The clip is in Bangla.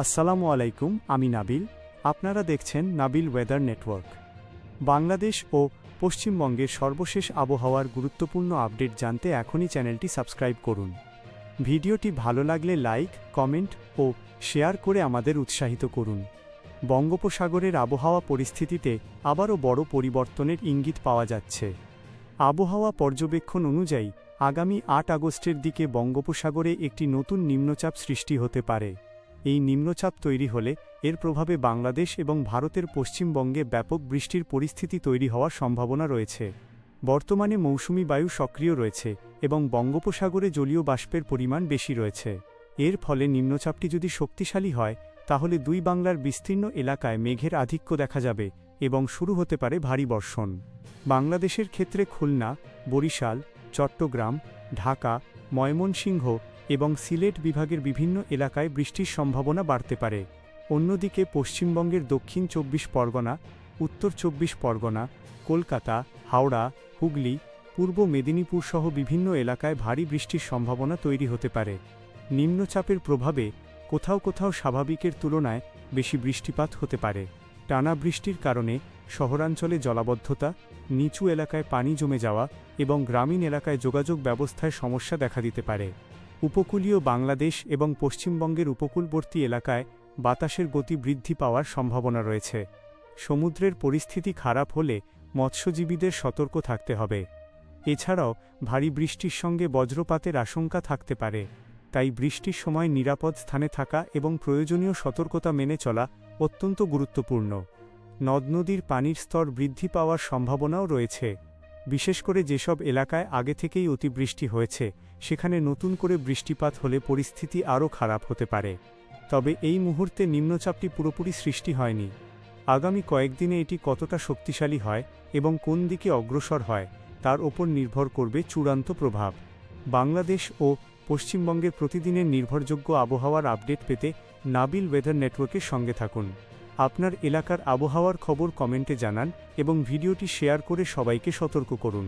আসসালামু আলাইকুম, আমি নাবিল। আপনারা দেখছেন নাবিল ওয়েদার নেটওয়ার্ক। বাংলাদেশ ও পশ্চিমবঙ্গের সর্বশেষ আবহাওয়ার গুরুত্বপূর্ণ আপডেট জানতে এখনই চ্যানেলটি সাবস্ক্রাইব করুন। ভিডিওটি ভালো লাগলে লাইক, কমেন্ট ও শেয়ার করে আমাদের উৎসাহিত করুন। বঙ্গোপসাগরের আবহাওয়া পরিস্থিতিতে আবারও বড় পরিবর্তনের ইঙ্গিত পাওয়া যাচ্ছে। আবহাওয়া পর্যবেক্ষণ অনুযায়ী আগামী ৮ আগস্টের দিকে বঙ্গোপসাগরে একটি নতুন নিম্নচাপ সৃষ্টি হতে পারে। এই নিম্নচাপ তৈরি হলে এর প্রভাবে বাংলাদেশ এবং ভারতের পশ্চিমবঙ্গে ব্যাপক বৃষ্টির পরিস্থিতি তৈরি হওয়ার সম্ভাবনা রয়েছে। বর্তমানে মৌসুমি বায়ু সক্রিয় রয়েছে এবং বঙ্গোপসাগরে জলীয় বাষ্পের পরিমাণ বেশি রয়েছে। এর ফলে নিম্নচাপটি যদি শক্তিশালী হয় তাহলে দুই বাংলার বিস্তীর্ণ এলাকায় মেঘের আধিক্য দেখা যাবে এবং শুরু হতে পারে ভারী বর্ষণ। বাংলাদেশের ক্ষেত্রে খুলনা, বরিশাল, চট্টগ্রাম, ঢাকা, ময়মনসিংহ এবং সিলেট বিভাগের বিভিন্ন এলাকায় বৃষ্টির সম্ভাবনা বাড়তে পারে। অন্যদিকে পশ্চিমবঙ্গের দক্ষিণ ২৪ পরগনা, উত্তর ২৪ পরগনা, কলকাতা, হাওড়া, হুগলি, পূর্ব মেদিনীপুর সহ বিভিন্ন এলাকায় ভারী বৃষ্টির সম্ভাবনা তৈরি হতে পারে। নিম্নচাপের প্রভাবে কোথাও কোথাও স্বাভাবিকের তুলনায় বেশি বৃষ্টিপাত হতে পারে। টানা বৃষ্টির কারণে শহরাঞ্চলে জলাবদ্ধতা, নিচু এলাকায় পানি জমে যাওয়া এবং গ্রামীণ এলাকায় যোগাযোগ ব্যবস্থায় সমস্যা দেখা দিতে পারে। উপকূলীয় বাংলাদেশ এবং পশ্চিমবঙ্গের উপকূলবর্তী এলাকায় বাতাসের গতি বৃদ্ধি পাওয়ার সম্ভাবনা রয়েছে। সমুদ্রের পরিস্থিতি খারাপ হলে মৎস্যজীবীদের সতর্ক থাকতে হবে। এছাড়াও ভারী বৃষ্টির সঙ্গে বজ্রপাতের আশঙ্কা থাকতে পারে, তাই বৃষ্টির সময় নিরাপদ স্থানে থাকা এবং প্রয়োজনীয় সতর্কতা মেনে চলা অত্যন্ত গুরুত্বপূর্ণ। নদ-নদীর পানির স্তর বৃদ্ধি পাওয়ার সম্ভাবনাও রয়েছে। বিশেষ করে যেসব এলাকায় আগে থেকেই অতিবৃষ্টি হয়েছে সেখানে নতুন করে বৃষ্টিপাত হলে পরিস্থিতি আরও খারাপ হতে পারে। তবে এই মুহূর্তে নিম্নচাপটি পুরোপুরি সৃষ্টি হয়নি। আগামী কয়েকদিনে এটি কতটা শক্তিশালী হয় এবং কোন দিকে অগ্রসর হয় তার ওপর নির্ভর করবে চূড়ান্ত প্রভাব। বাংলাদেশ ও পশ্চিমবঙ্গের প্রতিদিনের নির্ভরযোগ্য আবহাওয়ার আপডেট পেতে নাবিল ওয়েদার নেটওয়ার্কের সঙ্গে থাকুন। আপনার এলাকার আবহাওয়ার খবর কমেন্টে জানান এবং ভিডিওটি শেয়ার করে সবাইকে সতর্ক করুন।